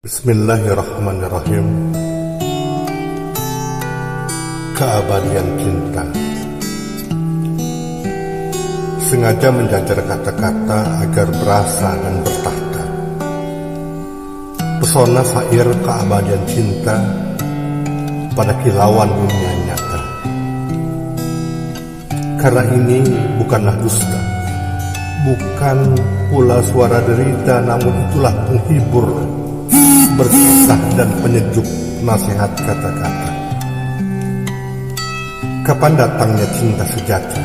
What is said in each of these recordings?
Bismillahirrahmanirrahim. Keabadian cinta. Sengaja menjajar kata-kata agar berasa dan bertahta. Pesona syair keabadian cinta pada kilauan dunia nyata. Karena ini bukanlah dusta, bukan pula suara derita, namun itulah penghibur, berkisah dan penyejuk nasihat kata-kata. Kapan datangnya cinta sejati?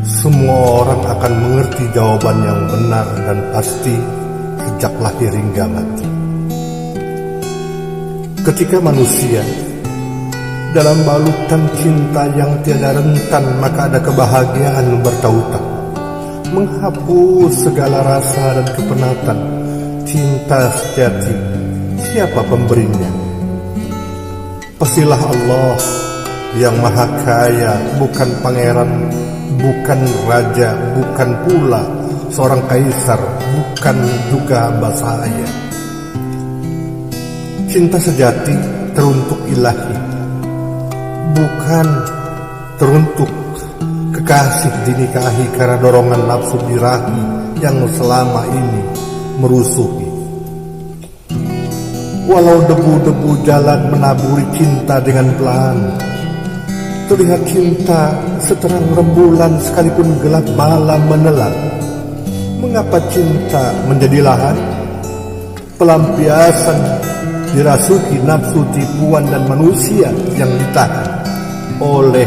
Semua orang akan mengerti jawaban yang benar dan pasti sejak lahir hingga mati. Ketika manusia dalam balutan cinta yang tiada rentan, maka ada kebahagiaan bertautan, menghapus segala rasa dan kepenatan. Cinta sejati, siapa pemberinya? Pastilah Allah yang maha kaya, bukan pangeran, bukan raja, bukan pula seorang kaisar, bukan juga hamba saya. Cinta sejati teruntuk ilahi, bukan teruntuk kekasih dinikahi karena dorongan nafsu birahi yang selama ini merusuhi. Walau debu-debu jalan menaburi cinta dengan pelan, terlihat cinta seterang rembulan sekalipun gelap malam menelan. Mengapa cinta menjadi lahan? Pelampiasan dirasuki nafsu tipuan dan manusia yang ditahan oleh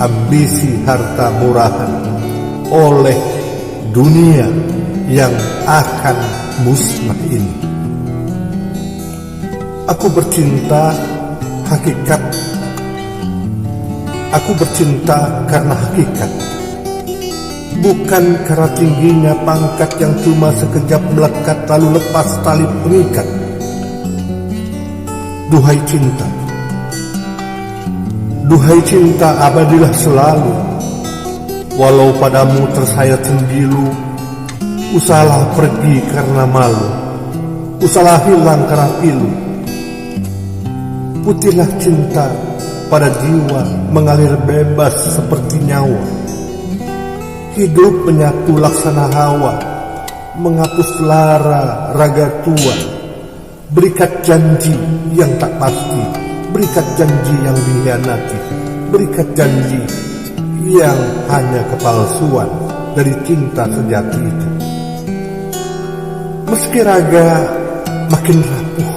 ambisi harta murahan, oleh dunia yang akan musnah ini. Aku bercinta hakikat. Aku bercinta karena hakikat, bukan karena tingginya pangkat yang cuma sekejap melekat lalu lepas tali pengikat. Duhai cinta, duhai cinta, abadilah selalu. Walau padamu tersayat sembilu, usahalah pergi karena malu, usahalah hilang karena pilu. Putihlah cinta pada jiwa, mengalir bebas seperti nyawa. Hidup menyatu laksana hawa, menghapus lara raga tua. Berikat janji yang tak pasti, berikat janji yang dikhianati, berikat janji yang hanya kepalsuan dari cinta sejati itu. Meski raga makin rapuh,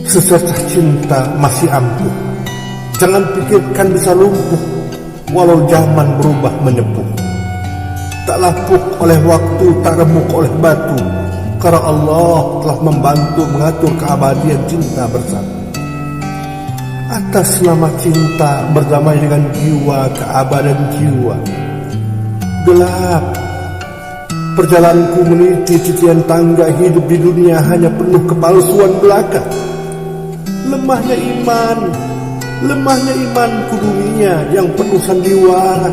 secercah cinta masih ampuh. Jangan pikirkan bisa lumpuh, walau zaman berubah menyepuh. Tak lapuk oleh waktu, tak remuk oleh batu, karena Allah telah membantu mengatur keabadian cinta bersama. Atas nama cinta berdamai dengan jiwa, keabadian jiwa. Gelap perjalananku meniti titian tangga hidup di dunia hanya penuh kepalsuan belaka. Lemahnya iman, lemahnya imanku dunia yang penuh sandiwara,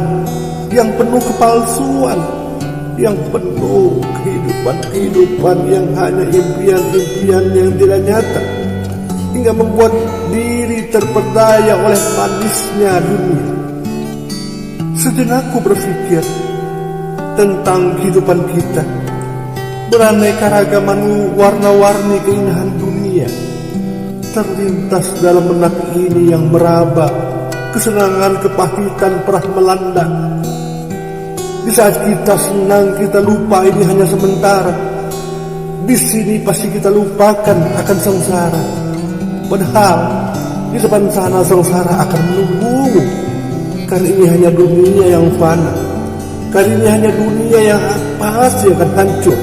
yang penuh kepalsuan, yang penuh kehidupan yang hanya impian-impian yang tidak nyata, hingga membuat diri terperdaya oleh manisnya dunia. Sejenak aku berpikir tentang kehidupan kita, beraneka ragaman warna-warni keindahan dunia terlintas dalam benak ini yang meraba. Kesenangan, kepahitan pernah melanda. Di saat kita senang, kita lupa ini hanya sementara. Di sini pasti kita lupakan akan sengsara. Padahal di depan sana sengsara akan menunggumu. Karena ini hanya dunia yang fana. Karena ini hanya dunia yang pasti akan hancur.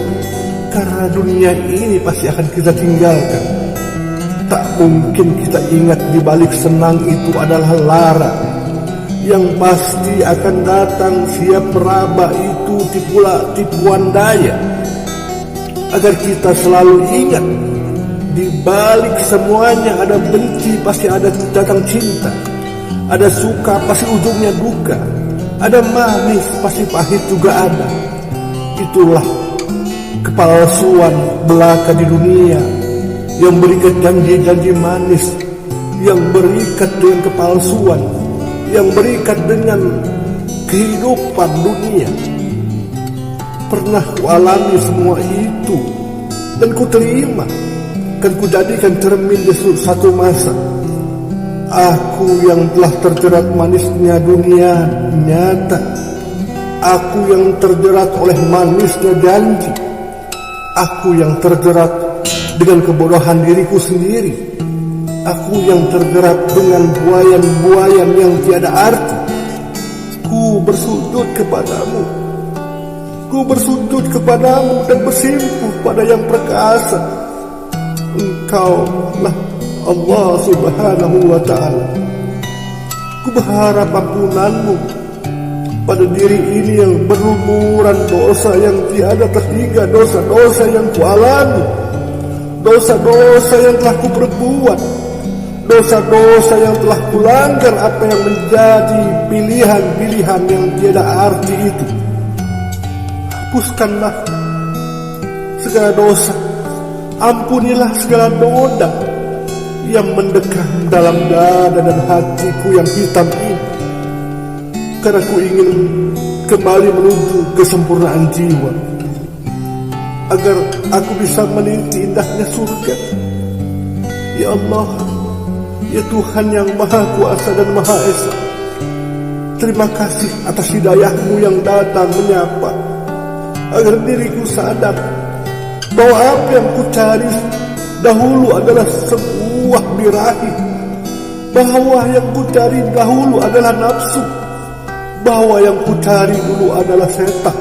Karena dunia ini pasti akan kita tinggalkan. Tak mungkin kita ingat di balik senang itu adalah lara yang pasti akan datang siap meraba. Itu tipuan daya. Agar kita selalu ingat, di balik semuanya ada benci, pasti ada datang cinta. Ada suka, pasti ujungnya duka. Ada manis, pasti pahit juga ada. Itulah kepalsuan belaka di dunia yang berikat janji-janji manis, yang berikat dengan kepalsuan, yang berikat dengan kehidupan dunia. Pernah kualami semua itu dan ku terima, dan ku jadikan cermin di satu masa. Aku yang telah terjerat manisnya dunia nyata, aku yang terjerat oleh manisnya janji, aku yang terjerat dengan kebodohan diriku sendiri, aku yang terjerat dengan buayan-buayan yang tiada arti. Ku bersujud kepadamu, ku bersujud kepadamu dan bersimpuh pada yang perkasa. Engkau lah Allah Subhanahu wa ta'ala. Ku berharap ampunanmu pada diri ini yang berlumuran dosa yang tiada terhingga, dosa-dosa yang kualami, dosa-dosa yang telah ku perbuat, dosa-dosa yang telah kulanggar apa yang menjadi pilihan-pilihan yang tiada arti itu. Hapuskanlah segala dosa, ampunilah segala noda yang mendekam dalam dada dan hatiku yang hitam ini, karena ku ingin kembali menuju kesempurnaan jiwa, agar aku bisa meniti indahnya surga. Ya Allah, ya Tuhan yang Maha Kuasa dan Maha Esa, terima kasih atas hidayahmu yang datang menyapa, agar diriku sadar bahwa apa yang ku cari dahulu adalah sebuah birahi, bahwa yang ku cari dahulu adalah nafsu, bahwa yang ku cari dulu adalah setan.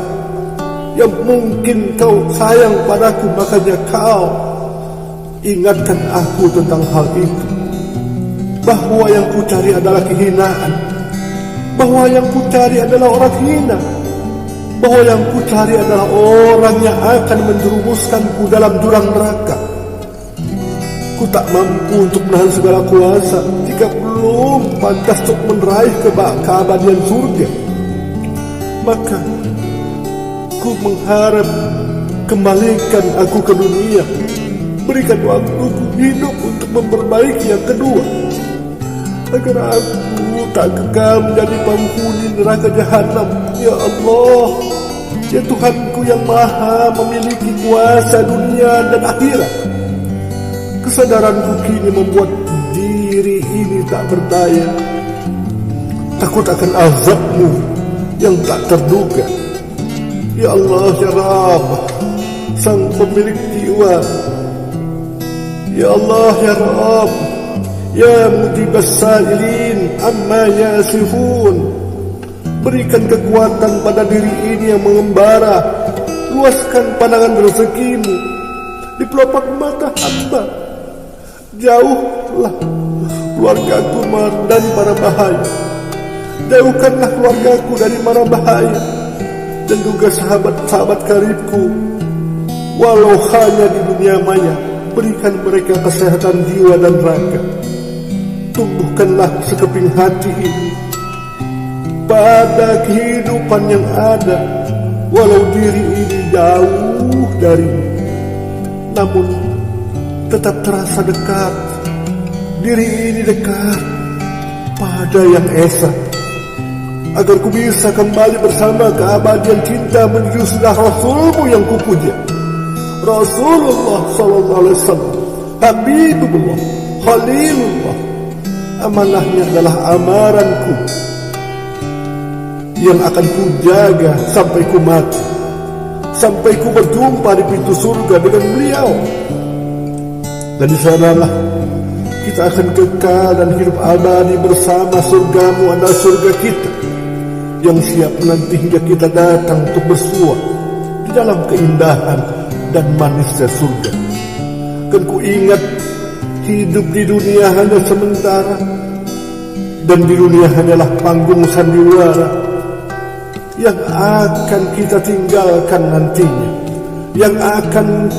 Yang mungkin kau sayang padaku, makanya kau ingatkan aku tentang hal itu, bahwa yang ku cari adalah kehinaan, bahwa yang ku cari adalah orang hina, bahwa yang ku cari adalah orang yang akan menjerumuskanku dalam jurang neraka. Ku tak mampu untuk menahan segala kuasa jika belum pantas untuk meraih keabadian surga. Maka ku mengharap, kembalikan aku ke dunia, berikan waktuku hidup untuk memperbaiki yang kedua, agar aku tak kekal menjadi penghuni neraka jahanam. Ya Allah, ya Tuhanku yang maha memiliki kuasa dunia dan akhirat, kesadaranku kini membuat diri ini tak berdaya, takut akan azabmu yang tak terduga. Ya Allah, ya Rabb, sang pemilik jiwa. Ya Allah, ya Rabb, ya mujibas sa'ilin amma yasifun, berikan kekuatan pada diri ini yang mengembara, luaskan pandangan rezekimu di pelopak mata hamba. Jauhlah keluargaku dari mara bahaya, jauhkanlah keluargaku dari mara bahaya, dan juga sahabat-sahabat karibku, walau hanya di dunia maya. Berikan mereka kesehatan jiwa dan raga. Tumbuhkanlah sekeping hati ini pada kehidupan yang ada, walau diri ini jauh darinya, namun tetap terasa dekat. Diri ini dekat pada yang esa, agar ku bisa kembali bersama keabadian cinta menuju sudah Rasulmu yang kupuja, Rasulullah sallallahu alaihi wasallam, Habibullah, Khalilullah. Amanahnya adalah amaranku yang akan ku jaga sampai ku mati, sampai ku berjumpa di pintu surga dengan beliau. Dan di sanalah kita akan kekal dan hidup abadi bersama. Surgamu adalah surga kita yang siap nanti hingga kita datang untuk bersua di dalam keindahan dan manisnya surga. Dan ku ingat hidup di dunia hanya sementara, dan di dunia hanyalah panggung sandiwara yang akan kita tinggalkan nantinya, yang akan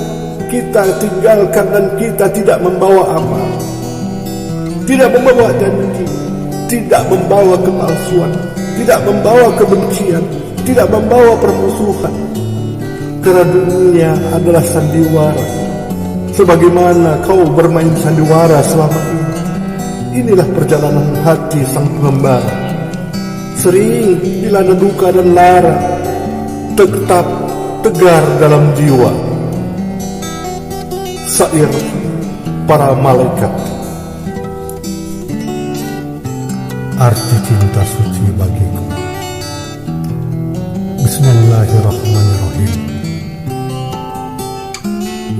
kita tinggalkan, dan kita tidak membawa apa, tidak membawa janji, tidak membawa kepalsuan, tidak membawa kebencian, tidak membawa permusuhan. karena dunia adalah sandiwara. Sebagaimana kau bermain sandiwara selama ini. Inilah perjalanan hati sang pengembara, sering dilanda duka dan lara, tetap tegar dalam jiwa. Syair para malaikat. Arti cinta suci bagiku. Bismillahirrahmanirrahim.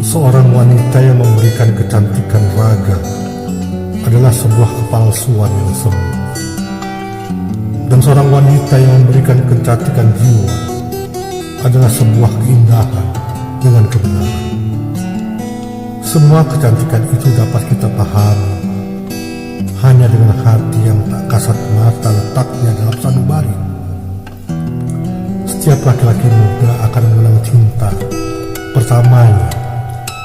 Seorang wanita yang memberikan kecantikan raga adalah sebuah kepalsuan yang semu. Dan seorang wanita yang memberikan kecantikan jiwa adalah sebuah keindahan dengan kebenaran. Semua kecantikan itu dapat kita pahami hanya dengan hati yang tak kasat mata letaknya dalam sanubari. Setiap laki-laki muda akan mengenang cinta pertamanya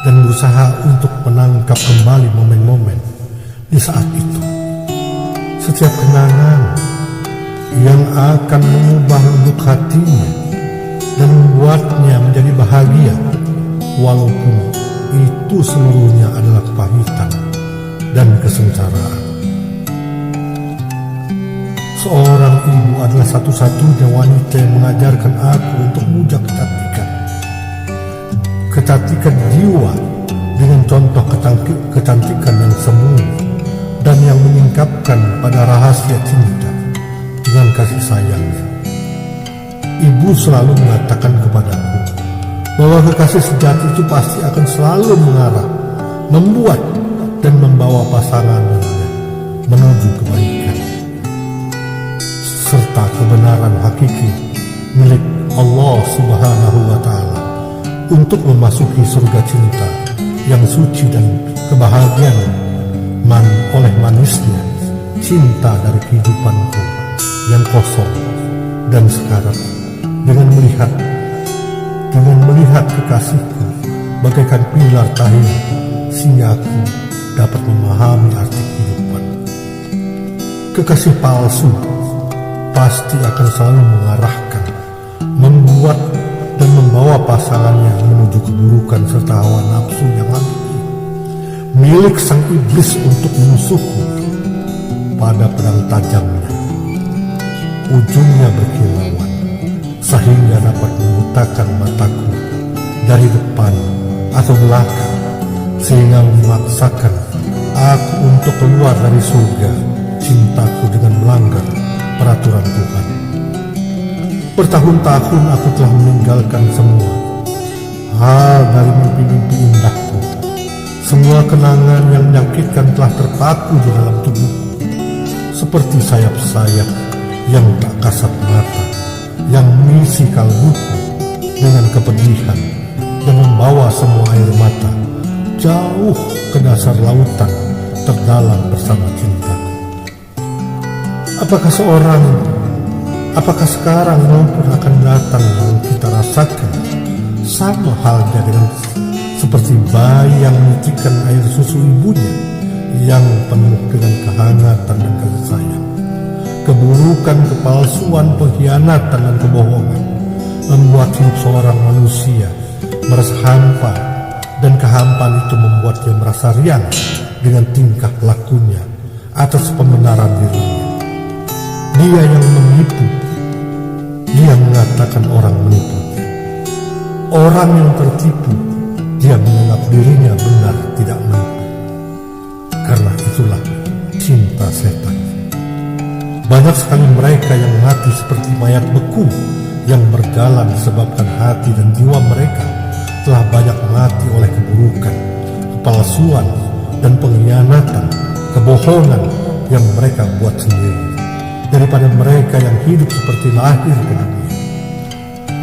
dan berusaha untuk menangkap kembali momen-momen di saat itu. Setiap kenangan yang akan mengubah lubuk hatinya dan membuatnya menjadi bahagia, walaupun itu seluruhnya adalah kepahitan dan kesengsaraan. Seorang ibu adalah satu-satunya wanita yang mengajarkan aku untuk muja kecantikan jiwa dengan contoh kecantikan yang semu dan yang menyingkapkan pada rahasia cinta dengan kasih sayangnya. Ibu selalu mengatakan kepadaku bahwa kekasih sejati itu pasti akan selalu mengarah, membuat dan membawa pasangannya menuju kebaikan serta kebenaran hakiki milik Allah Subhanahu wa Ta'ala untuk memasuki surga cinta yang suci dan kebahagiaan oleh manisnya cinta dari kehidupanku yang kosong dan sekarat, dengan melihat kekasihku bagaikan pilar tahir sehingga aku dapat memahami arti kehidupan. Kekasih palsu pasti akan selalu mengarahkan, membuat dan membawa pasangannya menuju keburukan serta hawa nafsu yang hakiki milik sang iblis untuk menusukku pada pedang tajamnya. Ujungnya berkilauan sehingga dapat membutakan mataku dari depan atau belakang, sehingga memaksakan aku untuk keluar dari surga cintaku dengan melanggar peraturan Tuhan. Bertahun-tahun aku telah meninggalkan semua hal dari mimpi-mimpi indahku. Semua kenangan yang menyakitkan telah terpaku di dalam tubuhku, seperti sayap-sayap yang tak kasat mata, yang mengisi kalbuku dengan kepedihan dan membawa semua air mata jauh ke dasar lautan terdalam bersama cintaku. Apakah sekarang maupun akan datang yang kita rasakan sama halnya dengan seperti bayi yang menitikkan air susu ibunya yang penuh dengan kehangatan dan kasih sayang? Keburukan, kepalsuan, pengkhianatan dan kebohongan membuat hidup seorang manusia merasa hampa, dan kehampaan itu membuat dia merasa riang dengan tingkah lakunya atas pembenaran dirinya. Dia yang menipu, dia mengatakan orang menipu. Orang yang tertipu, dia menganggap dirinya benar tidak menipu. Karena itulah cinta setan. Banyak sekali mereka yang mati seperti mayat beku yang berjalan disebabkan hati dan jiwa mereka telah banyak mati oleh keburukan, kepalsuan, dan pengkhianatan, kebohongan yang mereka buat sendiri, daripada mereka yang hidup seperti lahir ke dunia.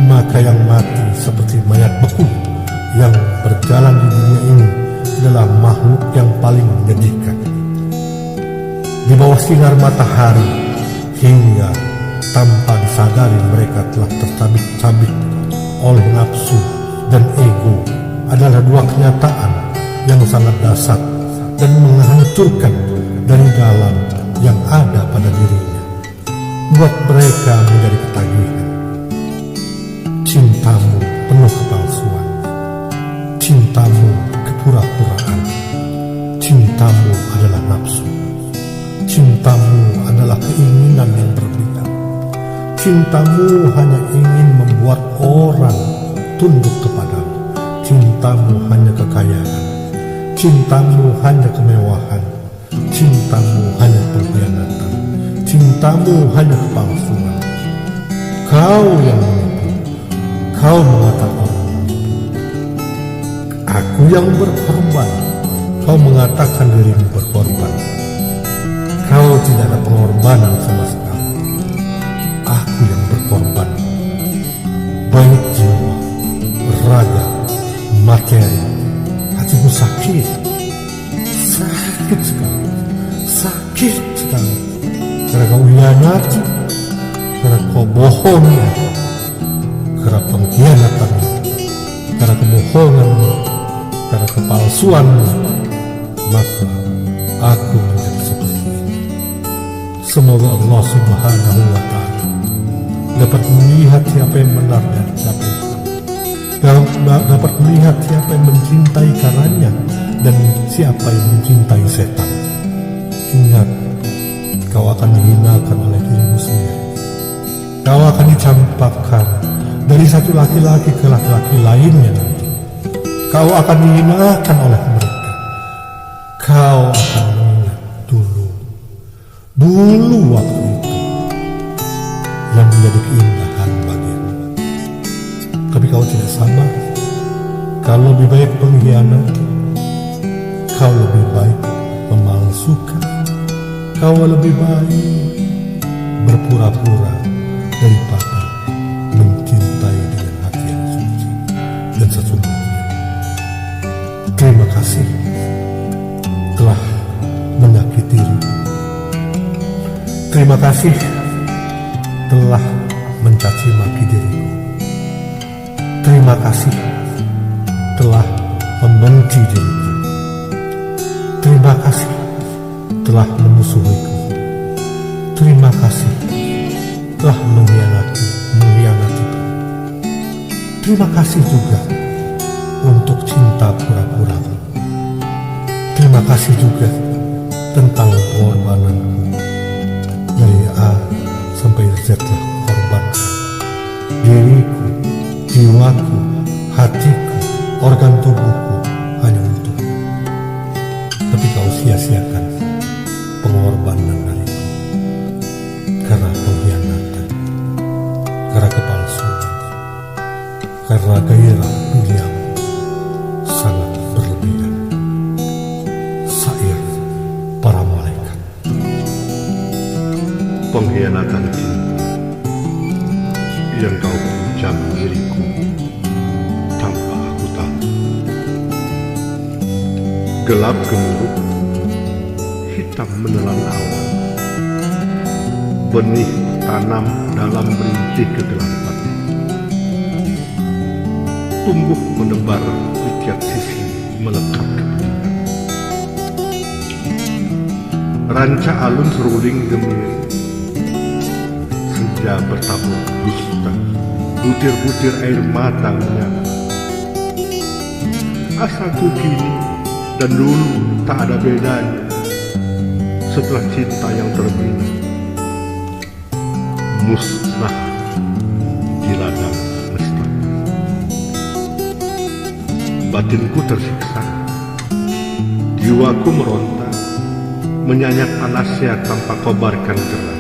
Maka yang mati seperti mayat beku yang berjalan di dunia ini adalah makhluk yang paling menyedihkan. Di bawah sinar matahari, hingga tanpa disadari mereka telah tercabik-cabik oleh nafsu dan ego, adalah dua kenyataan yang sangat dasar dan menghancurkan dari dalam yang ada pada dirinya, buat mereka menjadi ketagihan. Cintamu penuh kepalsuan. cintamu kepura-puraan, cintamu adalah nafsu, cintamu adalah keinginan yang berlebihan, cintamu hanya ingin membuat orang tunduk kepadamu, cintamu hanya kekayaan, cintamu hanya kemewahan, cintamu hanya pengkhianatan, cintamu hanya kepalsuan. Kau yang menipu, kau mengatakan orang menipu. Aku yang berkorban, kau mengatakan dirimu berkorban. Kau tidak ada pengorbanan sama sekali. Aku yang berkorban, baik jiwa, raga, materi. Hatiku sakit, sakit sekali, sakit sekali. Karena kau hianati, karena kau bohongi aku, karena pengkhianatan, karena kebohongan, karena kepalsuan, maka aku menjadi seperti ini. Semoga Allah Subhanahu wa Ta'ala dapat melihat siapa yang benar dan siapa yang salah, dapat melihat siapa yang mencintai karenanya dan siapa yang mencintai setan. Ingat, kau akan dihinakan oleh dirimu sendiri. Kau akan dicampakkan dari satu laki-laki ke laki-laki lainnya nanti. Kau akan dihinakan oleh mereka. Kau akan mengingat dulu waktu itu yang menjadi keindahan bagimu. Tapi kau tidak sabar. Kau lebih baik pengkhianat, kau lebih baik memalsukan, kau lebih baik berpura-pura daripada mencintai dengan hati yang suci dan sesungguhnya. Terima kasih telah menyakiti diriku. Terima kasih telah mencaci maki diriku. Terima kasih telah membenci diriku. Terima kasih telah memusuhiku. Terima kasih telah mengkhianatiku. Terima kasih juga untuk cinta pura-puramu. Terima kasih juga tentang pengorbananku. Dari A sampai Z telah korbankan diriku, jiwaku, hatiku, organ tubuhku hanya untukmu. Tapi kau sia-siakan pengorbanan dariku karena pengkhianatan, karena kepalsuan, karena gairah duniamu sangat berlebihan. Syair para malaikat. Pengkhianatan cinta yang kau pinjam diriku tanpa aku tahu. Gelap gemuruh, hitam menelan awan. Benih tanam dalam berintih kegelapan. Tumbuh menebar di tiap sisi melekat kepentingan. Ranca alun seruling gemir. Senja bertabur dusta, butir-butir air mata menyala. Asaku kini dan dulu tak ada bedanya. Setelah cinta yang terbina musnah di ladang semesta. Batinku tersiksa, jiwaku meronta, menyanyak panasnya tanpa kobarkan gerak.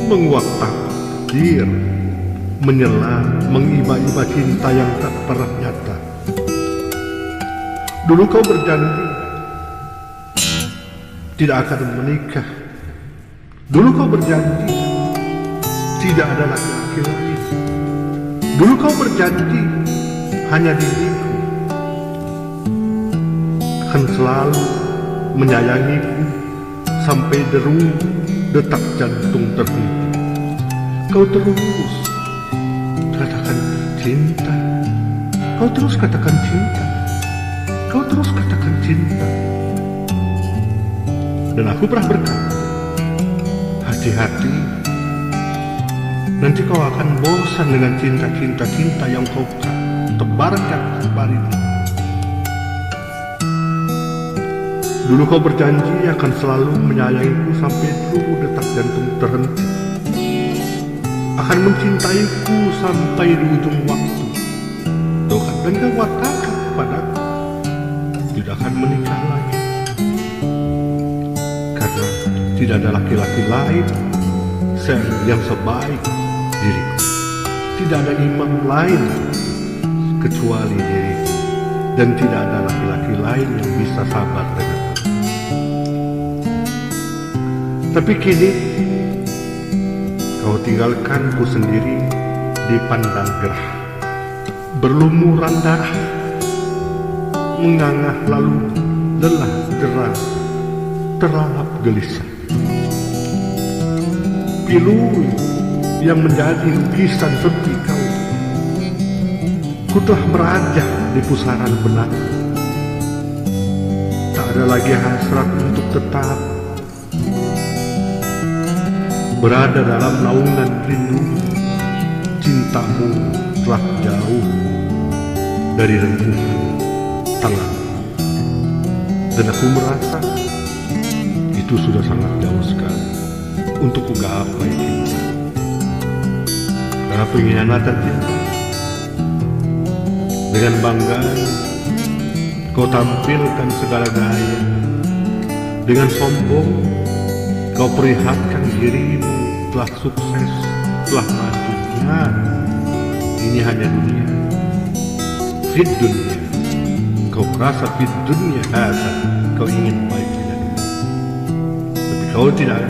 Menguak takdir, menyela, mengiba-iba cinta yang tak pernah nyata. Dulu kau berjanji tidak akan menikah. Dulu kau berjanji tidak ada laki-laki lain. Dulu kau berjanji hanya diriku akan selalu menyayangiku sampai detak jantung terhenti. Kau terus katakan cinta. Kau terus katakan cinta. Kau terus katakan cinta. Dan aku pernah berkata, hati-hati, nanti kau akan bosan dengan cinta yang kau kan. tebarkan sebaliknya. Dulu kau berjanji akan selalu menyayangiku sampai seluruh detak jantung terhenti, akan mencintaiku sampai di ujung waktu. Dan kau katakan kepadaku tidak akan menikah lagi, karena tidak ada laki-laki lain yang sebaik diriku. Tidak ada imam lain kecuali diriku, dan tidak ada laki-laki lain yang bisa sabar denganku. Tapi kini kau tinggalkanku sendiri di pandang gerah, berlumuran darah, mengangah lalu lelah gerah, terlalap gelisah. Pilu yang menjadi lukisan seperti kau, ku telah merajah di pusaran benak. Tak ada lagi hasrat untuk tetap berada dalam naungan rindu. Cintamu telah jauh dari rengkuhan tangan, dan aku merasa itu sudah sangat jauh sekali untuk menggapai cinta. Karena pengkhianatan cinta, dengan bangga kau tampilkan segala daya, dengan sombong kau perlihatkan dirimu telah sukses, telah maju. Nah, ini hanya dunia. Fit dunia, kau merasa fit dunia hasan, kau ingin baik dengan dunia, tapi kau tidak.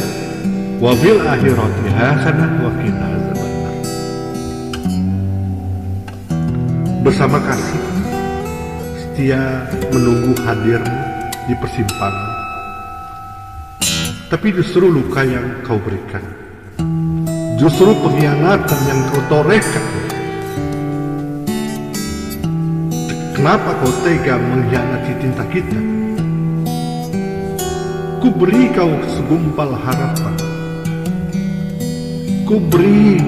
Wa fil akhirati hasanah wa qina azabannar. Bersama kasih setia menunggu hadirmu di persimpangan, tapi justru luka yang kau berikan, justru pengkhianatan yang kau torehkan. Kenapa kau tega mengkhianati cinta kita? Ku beri kau segumpal harapan, ku beri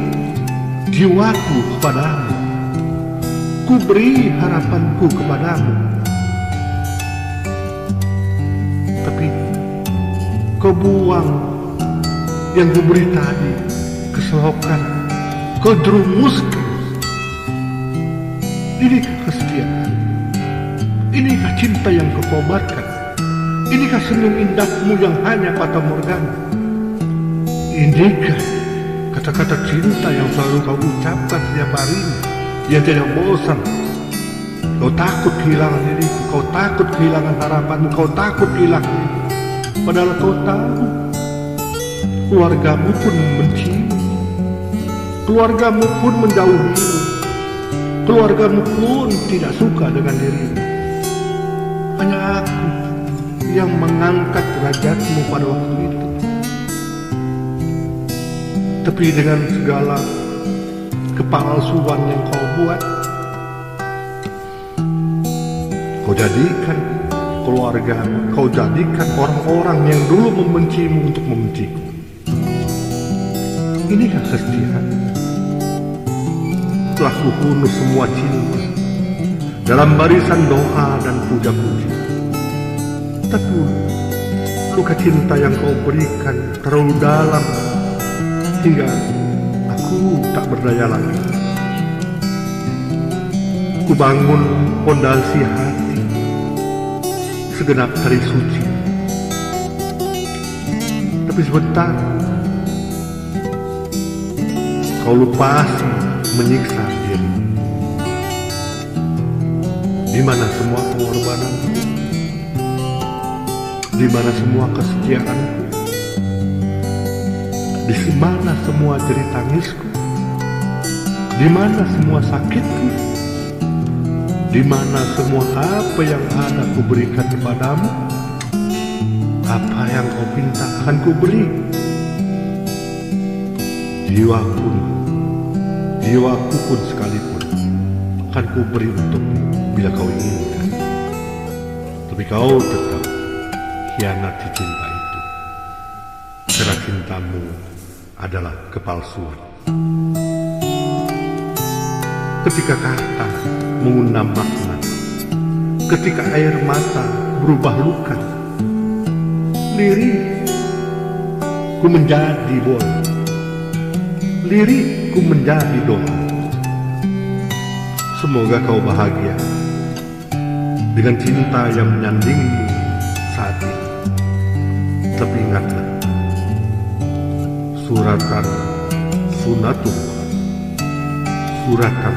jiwaku kepadamu, ku beri harapanku kepadamu, tapi kau buang yang ku beri tadi, keselokan kau jerumuskan. Inikah kesetiaan? Inikah cinta yang kau kobarkan? Inikah senyum indahmu yang hanya fata morgana? Inikah kata-kata cinta yang selalu kau ucapkan setiap harinya, yang tidak bosan? Kau takut kehilangan diriku, kau takut kehilangan harapanmu, kau takut kehilangan diriku. Padahal kau tahu keluargamu pun membencimu, keluargamu pun menjauhimu, keluargamu pun tidak suka dengan dirimu. Hanya aku yang mengangkat derajatmu pada waktu itu. Tapi dengan segala kepalsuan yang kau buat, kau jadikan keluargamu, kau jadikan orang-orang yang dulu membencimu untuk membenciku. Inikah kesetiaan? Telah kuhunus semua cinta dalam barisan doa dan puja-puji. Tapi luka cinta yang kau berikan terlalu dalam hingga aku tak berdaya lagi. Ku bangun pondasi hati segenap hari suci, tapi sebentar kau lupasi menyiksa diri. Di mana semua pengorbananku? Di mana semua kesetiaanku? Di mana semua jerih tangisku? Di mana semua sakitku? Di mana semua apa yang ada ku berikan kepadamu? Apa yang kau minta akan ku beri. Jiwaku pun sekalipun akan ku beri untukmu bila kau inginkan. Tapi kau tetap hianati cinta itu, karena cintamu adalah kepalsuan. Ketika kata mengundang makna. Ketika air mata berubah luka, lirih ku menjadi bola, lirih ku menjadi doa. Semoga kau bahagia dengan cinta yang menyandingmu saat ini. Tapi ingatlah, suratan sunatullah, suratan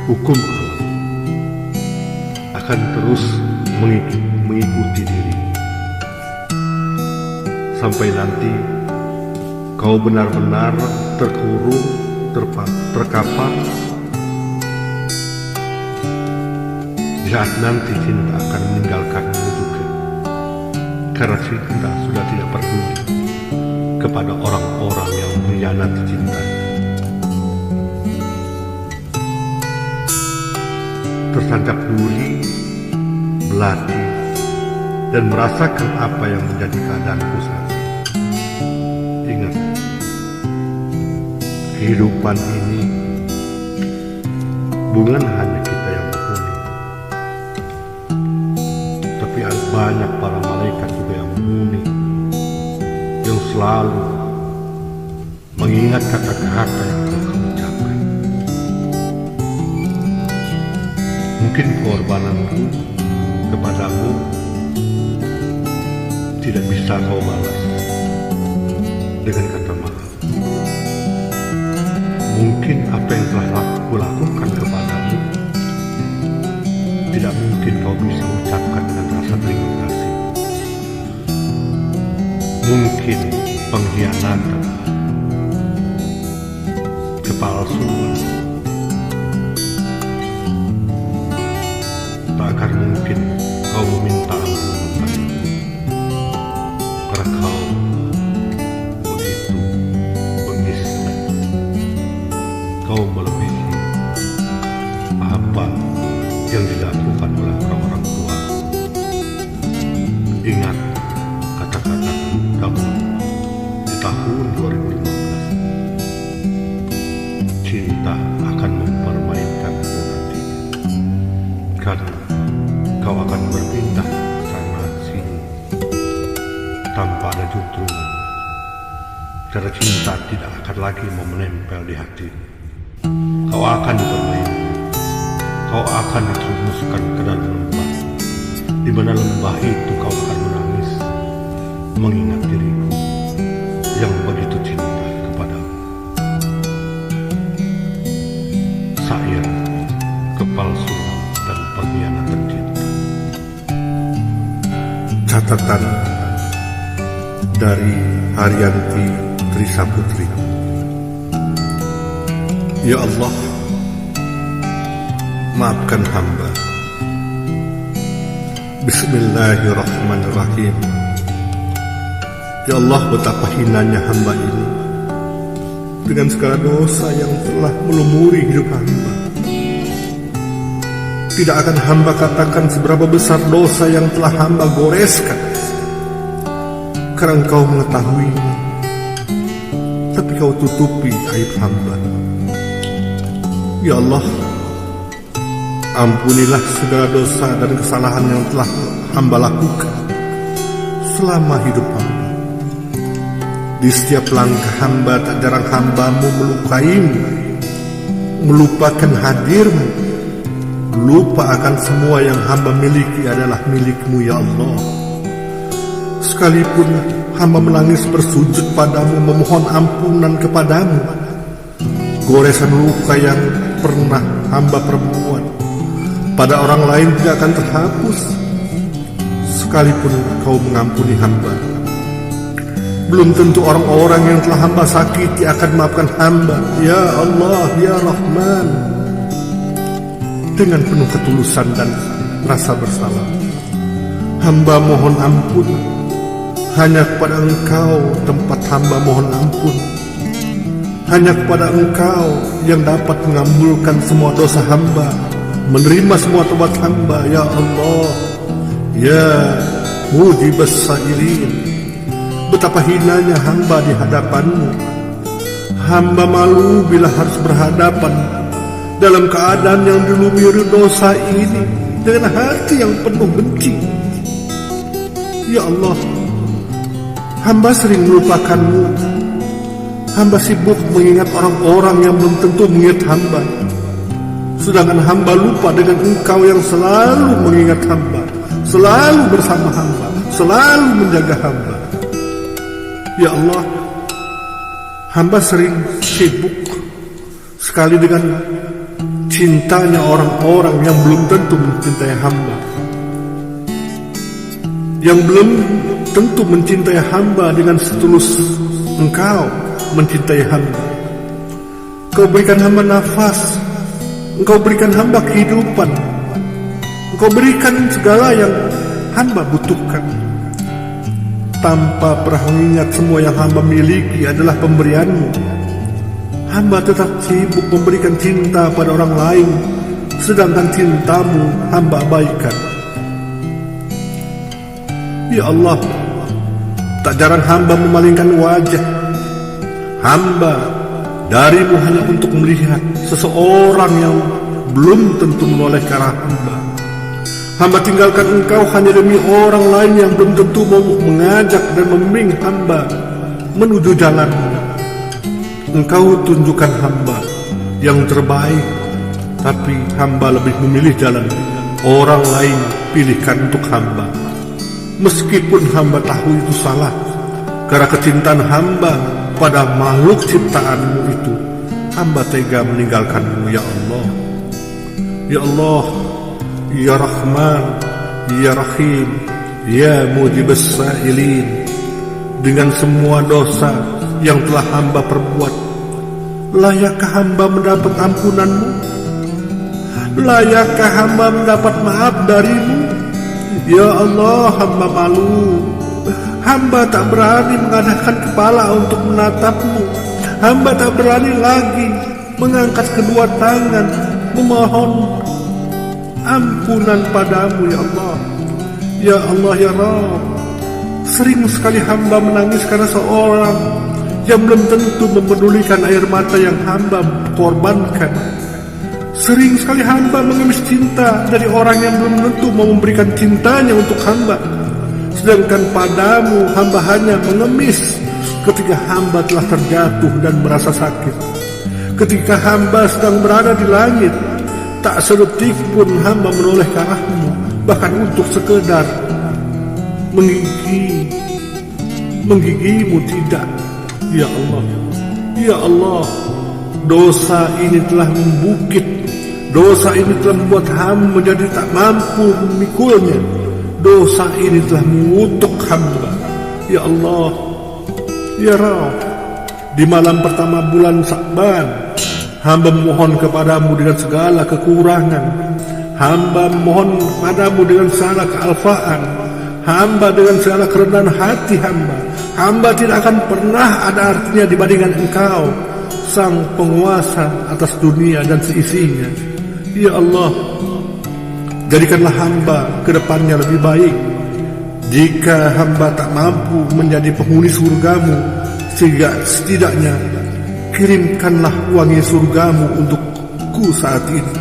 hukum alam akan terus mengikuti diri sampai nanti kau benar-benar terkurung, terkapar. Di saat nanti cinta akan meninggalkanmu juga, karena cinta sudah tidak peduli kepada orang-orang yang mengkhianati cintanya. Tertancap duri, belati, dan merasakan apa yang menjadi keadaanku saat ini. Ingat, kehidupan ini bukan hanya kita yang menghuni, tapi ada banyak para malaikat juga yang menghuni, yang selalu mengingat kata-kata yang telah kamu ucapkan. Mungkin pengorbananku kepadamu tidak bisa kau balas dengan kata maaf. Mungkin apa yang telah aku lakukan kepadamu tidak mungkin kau bisa ucapkan dengan rasa terima kasih. Mungkin pengkhianatan, kepalsuan, tak akan mungkin kau meminta ampun padaku, karena kau begitu bengis. Kau melebihi apa yang dilakukan oleh orang-orang tua. Ingat kata-kataku dahulu di tahun 2015. Cinta akan mempermainkanmu nanti, karena kau akan berpindah sana sini tanpa ada juntrungan. Karena cinta tidak akan lagi mau menempel di hati. Kau akan dipermainkan. Kau akan diteruskan ke dalam lembah, di mana lembah itu kau akan menangis, mengingat diriku yang begitu cinta kepadamu. Syair kepalsuan dan pengkhianatan cinta. Catatan dari Haryanti Trisaputri. Ya Allah, maafkan hamba. Bismillahirrahmanirrahim. Ya Allah, betapa hinanya hamba ini dengan segala dosa yang telah melumuri hidup hamba. Tidak akan hamba katakan seberapa besar dosa yang telah hamba goreskan, karena Engkau mengetahuinya, tapi Kau tutupi aib hamba. Ya Allah, ampunilah segala dosa dan kesalahan yang telah hamba lakukan selama hidup hamba. Di setiap langkah hamba, tak jarang hambamu melukaimu, melupakan hadirmu, lupa akan semua yang hamba miliki adalah milikmu. Ya Allah, sekalipun hamba menangis bersujud padamu, memohon ampunan kepadamu, goresan luka yang pernah hamba perbuat pada orang lain tidak akan terhapus. Sekalipun Kau mengampuni hamba, belum tentu orang-orang yang telah hamba sakiti akan maafkan hamba. Ya Allah, Ya Rahman, dengan penuh ketulusan dan rasa bersalah, hamba mohon ampun. Hanya kepada Engkau tempat hamba mohon ampun. Hanya kepada Engkau yang dapat mengabulkan semua dosa hamba, menerima semua tobat hamba. Ya Allah, Ya Mujibas Sa'irin, betapa hinanya hamba di hadapan-Mu. Hamba malu bila harus berhadapan dalam keadaan yang dilumuri dosa ini dengan hati yang penuh benci. Ya Allah, hamba sering melupakan-Mu. Hamba sibuk mengingat orang-orang yang belum tentu mengingat hamba, sedangkan hamba lupa dengan Engkau yang selalu mengingat hamba, selalu bersama hamba, selalu menjaga hamba. Ya Allah, hamba sering sibuk sekali dengan cintanya orang-orang yang belum tentu mencintai hamba, yang belum tentu mencintai hamba dengan setulus Engkau mencintai hamba. Engkau berikan hamba nafas, Engkau berikan hamba kehidupan, Engkau berikan segala yang hamba butuhkan. Tanpa pernah mengingat semua yang hamba miliki adalah pemberian-Mu, hamba tetap sibuk memberikan cinta pada orang lain, sedangkan cinta-Mu hamba abaikan. Ya Allah, tak jarang hamba memalingkan wajah hamba dari-Mu hanya untuk melihat seseorang yang belum tentu menoleh ke arah hamba. Hamba tinggalkan Engkau hanya demi orang lain yang belum tentu mau mengajak dan membimbing hamba menuju jalan-Mu. Engkau tunjukkan hamba yang terbaik, tapi hamba lebih memilih jalan orang lain pilihkan untuk hamba. Meskipun hamba tahu itu salah, karena kecintaan hamba pada makhluk ciptaan-Mu itu, hamba tega meninggalkan-Mu. Ya Allah, Ya Allah, Ya Rahman, Ya Rahim, Ya Mujibus Sa'ilin. Dengan semua dosa yang telah hamba perbuat, layakkah hamba mendapat ampunan-Mu? Layakkah hamba mendapat maaf dari-Mu? Ya Allah, hamba malu. Hamba tak berani mengadakan kepala untuk menatap-Mu. Hamba tak berani lagi mengangkat kedua tangan memohon ampunan padamu. Ya Allah, Ya Allah, Ya Rabb. Sering sekali hamba menangis karena seorang yang belum tentu mempedulikan air mata yang hamba korbankan. Sering sekali hamba mengemis cinta dari orang yang belum tentu mau memberikan cintanya untuk hamba, sedangkan padamu hamba hanya mengemis ketika hamba telah terjatuh dan merasa sakit. Ketika hamba sedang berada di langit, tak sedetik pun hamba menoleh ke arah-Mu, bahkan untuk sekedar menggigi-Mu tidak. Ya Allah, Ya Allah, dosa ini telah membukit, dosa ini telah membuat hamba menjadi tak mampu memikulnya. Dosa ini telah mengutuk hamba. Ya Allah, Ya Rabb, di malam pertama bulan Sya'ban, hamba memohon kepadamu dengan segala kekurangan. Hamba memohon padamu dengan segala kealfaan. Hamba dengan segala kerendahan hati hamba. Hamba tidak akan pernah ada artinya dibandingkan Engkau, Sang Penguasa atas dunia dan seisinya. Ya Allah, jadikanlah hamba ke depannya lebih baik. Jika hamba tak mampu menjadi penghuni surga-Mu, sehingga setidaknya kirimkanlah wangi surga-Mu untukku saat ini.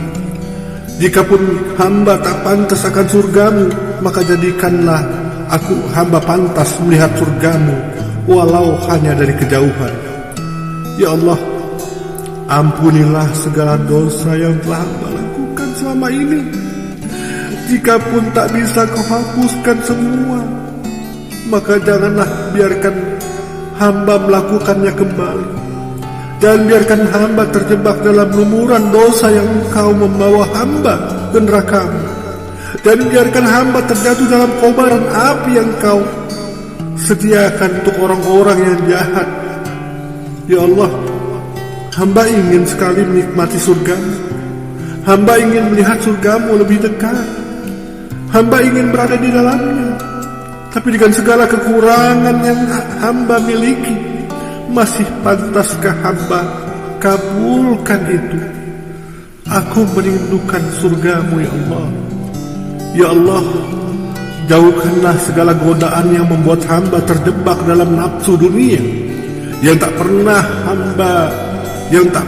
Jikapun hamba tak pantas akan surga-Mu, maka jadikanlah hamba pantas melihat surga-Mu, walau hanya dari kejauhan. Ya Allah, ampunilah segala dosa yang telah hamba lakukan selama ini. Jikapun tak bisa Kau hapuskan semua, maka janganlah biarkan hamba melakukannya kembali. Dan biarkan hamba terjebak dalam lumuran dosa yang Engkau membawa hamba ke neraka-Mu. Dan biarkan hamba terjatuh dalam kobaran api yang Kau sediakan untuk orang-orang yang jahat. Ya Allah, hamba ingin sekali menikmati surga-Mu. Hamba ingin melihat surga-Mu lebih dekat. Hamba ingin berada di dalamnya. Tapi dengan segala kekurangan yang hamba miliki, masih pantaskah hamba kabulkan itu? Aku merindukan surga-Mu, Ya Allah. Ya Allah, jauhkanlah segala godaan yang membuat hamba terjebak dalam nafsu dunia, yang tak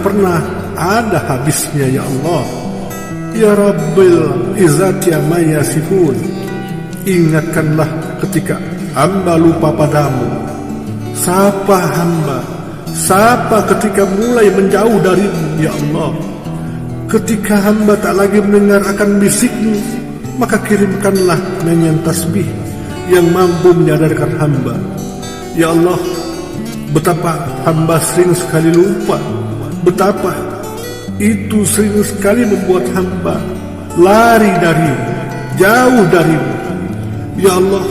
pernah ada habisnya ya Allah. Ya Rabbil Izzati amma yasifun. Ingatkanlah ketika hamba lupa padamu. Sapa hamba, sapa ketika mulai menjauh darimu ya Allah. Ketika hamba tak lagi mendengar akan bisikmu, maka kirimkanlah nyanyian tasbih yang mampu menyadarkan hamba. Ya Allah, betapa hamba sering sekali lupa, betapa itu sering sekali membuat hamba lari darimu, jauh darimu. Ya Allah,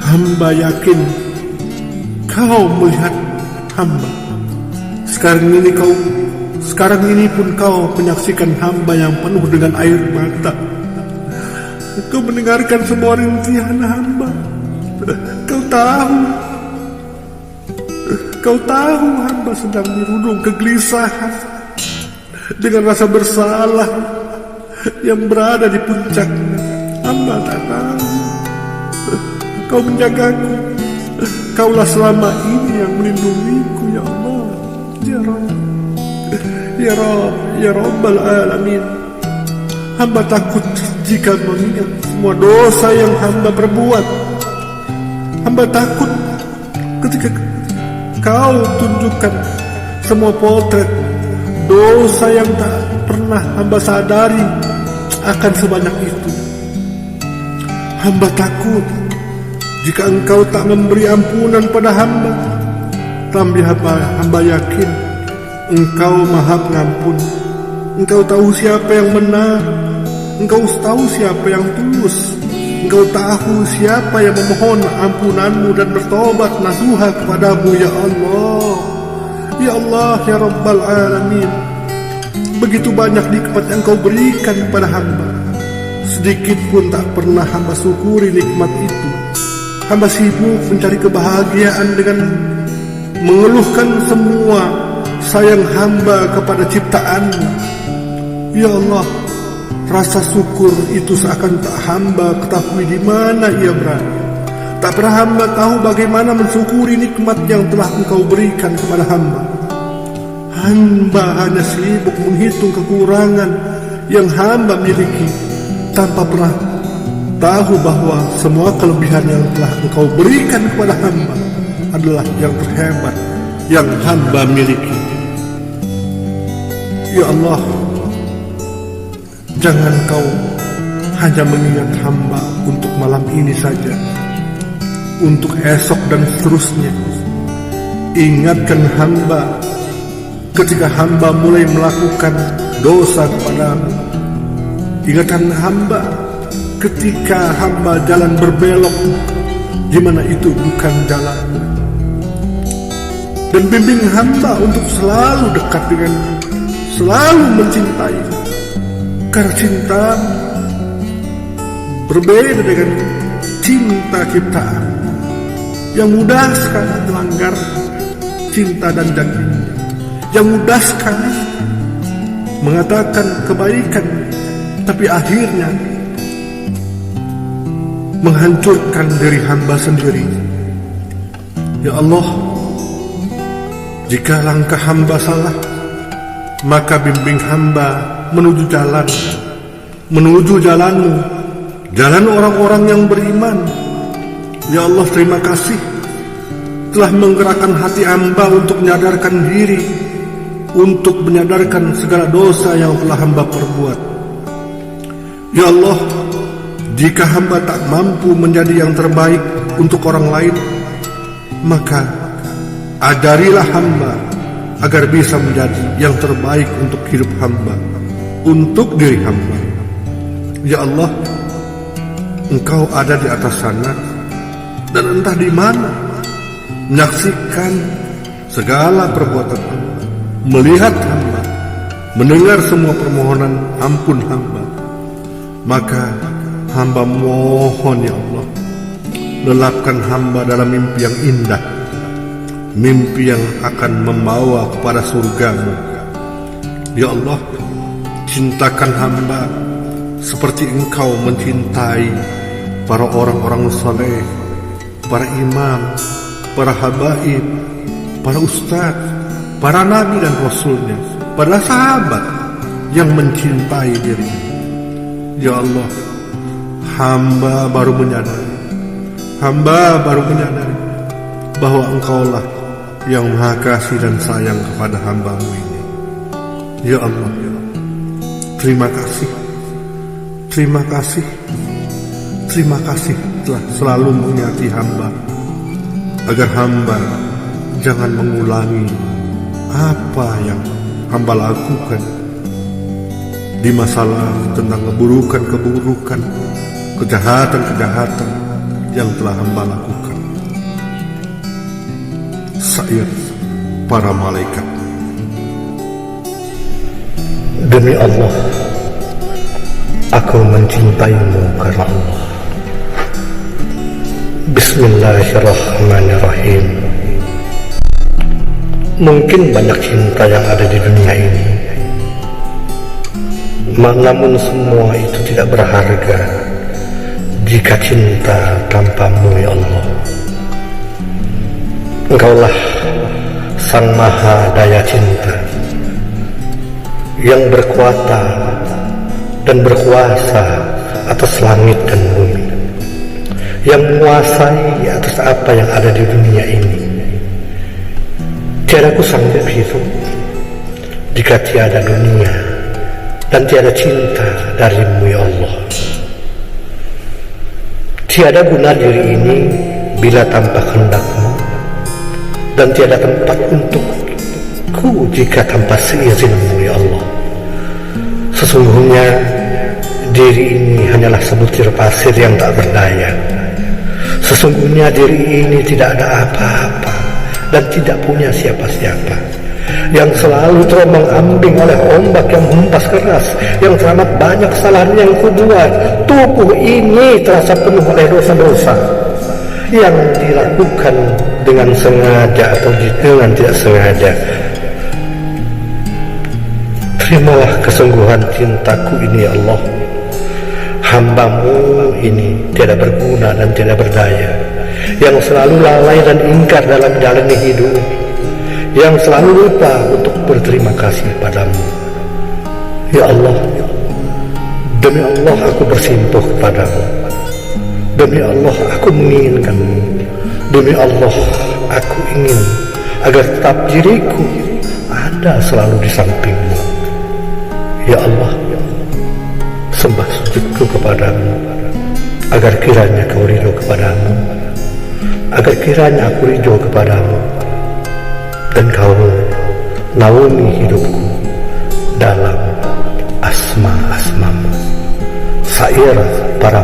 hamba yakin Kau melihat hamba. Sekarang ini pun Kau menyaksikan hamba yang penuh dengan air mata. Kau mendengarkan semua rintihan hamba. Kau tahu hamba sedang dirundung kegelisahan dengan rasa bersalah yang berada di puncak. Hamba tak tahu. Kau menjagaku. Kaulah selama ini yang melindungiku ya Allah. Ya Rabb, ya Rabb, ya Rabbal Alamin. Hamba takut jika mengingat semua dosa yang hamba perbuat. Hamba takut ketika Kau tunjukkan semua potret dosa yang tak pernah hamba sadari akan sebanyak itu. Hamba takut jika Engkau tak memberi ampunan pada hamba. Tapi hamba yakin Engkau Maha Pengampun. Engkau tahu siapa yang benar, Engkau tahu siapa yang tulus, Engkau tahu siapa yang memohon ampunan-Mu dan bertobat nasuha kepadamu ya Allah. Ya Allah, ya Rabbal Alamin. Begitu banyak nikmat yang Kau berikan kepada hamba, sedikit pun tak pernah hamba syukuri nikmat itu. Hamba sibuk mencari kebahagiaan dengan mengeluhkan semua sayang hamba kepada ciptaan-Mu. Ya Allah, rasa syukur itu seakan tak hamba ketahui di mana ia berada. Tak pernah hamba tahu bagaimana mensyukuri nikmat yang telah Engkau berikan kepada hamba. Hamba hanya sibuk menghitung kekurangan yang hamba miliki, tanpa pernah tahu bahwa semua kelebihan yang telah Engkau berikan kepada hamba adalah yang terhebat yang hamba miliki. Ya Allah, jangan Kau hanya mengingat hamba untuk malam ini saja, untuk esok dan seterusnya. Ingatkan hamba ketika hamba mulai melakukan dosa kepadamu. Ingatkan hamba ketika hamba jalan berbelok, di mana itu bukan jalanmu. Dan bimbing hamba untuk selalu dekat denganmu, selalu mencintai. Karena cintamu berbeda dengan cinta ciptaan yang mudah sekali melanggar cinta dan janjinya, yang mudah sekali mengatakan kebaikan tapi akhirnya menghancurkan diri hamba sendiri. Ya Allah, jika langkah hamba salah, maka bimbing hamba menuju jalan-Mu, jalan orang-orang yang beriman. Ya Allah, terima kasih telah menggerakkan hati hamba untuk menyadarkan diri, untuk menyadarkan segala dosa yang telah hamba perbuat. Ya Allah, jika hamba tak mampu menjadi yang terbaik untuk orang lain, maka ajarilah hamba agar bisa menjadi yang terbaik untuk hidup hamba, untuk diri hamba. Ya Allah, Engkau ada di atas sana dan entah di mana, menyaksikan segala perbuatan hamba, melihat hamba, mendengar semua permohonan ampun hamba. Maka hamba mohon ya Allah, lelapkan hamba dalam mimpi yang indah, mimpi yang akan membawa kepada surga-Mu. Ya Allah, cintakan hamba seperti Engkau mencintai para orang-orang saleh, para imam, para habaib, para ustaz, para nabi dan rasulnya, para sahabat yang mencintai dirinya. Ya Allah, hamba baru menyadari bahwa Engkaulah yang maha kasih dan sayang kepada hamba-Mu ini. Ya Allah, terima kasih telah selalu mengingati hamba, agar hamba jangan mengulangi apa yang hamba lakukan di masa lalu, tentang keburukan, kejahatan yang telah hamba lakukan. Syair para malaikat. Demi Allah, aku mencintaimu karena Allah. Bismillahirrahmanirrahim. Mungkin banyak cinta yang ada di dunia ini, namun semua itu tidak berharga jika cinta tanpamu, ya Allah. Engkaulah Sang Maha Daya Cinta, yang berkuasa dan berkuasa atas langit dan bumi, yang menguasai atas apa yang ada di dunia ini. Tiada ku sanggup hidup jika tiada dunia dan tiada cinta darimu, ya Allah. Tiada guna diri ini bila tanpa kehendak-Mu, dan tiada tempat untukku jika tanpa seizin-Mu, ya Allah. Sesungguhnya diri ini hanyalah sebutir pasir yang tak berdaya. Sesungguhnya diri ini tidak ada apa-apa dan tidak punya siapa-siapa, yang selalu terombang-ambing oleh ombak yang menghempas keras, yang teramat banyak kesalahan yang kubuat. Tubuh ini terasa penuh oleh dosa-dosa yang dilakukan dengan sengaja atau dengan tidak sengaja. Terimalah kesungguhan cintaku ini, ya Allah. Hamba-Mu ini tiada berguna dan tiada berdaya, yang selalu lalai dan ingkar dalam menjalani hidup, yang selalu lupa untuk berterima kasih padamu. Ya Allah, demi Allah aku bersimpuh kepadamu. Demi Allah aku menginginkanmu. Demi Allah aku ingin agar tetap diriku ada selalu di sampingmu. Ya Allah, sembah sujudku kepadamu, agar kiranya Kau ridho kepadamu, agar kiranya aku ridho kepadamu, dan Kau naungi hidupku dalam asma-asma-Mu. Syair para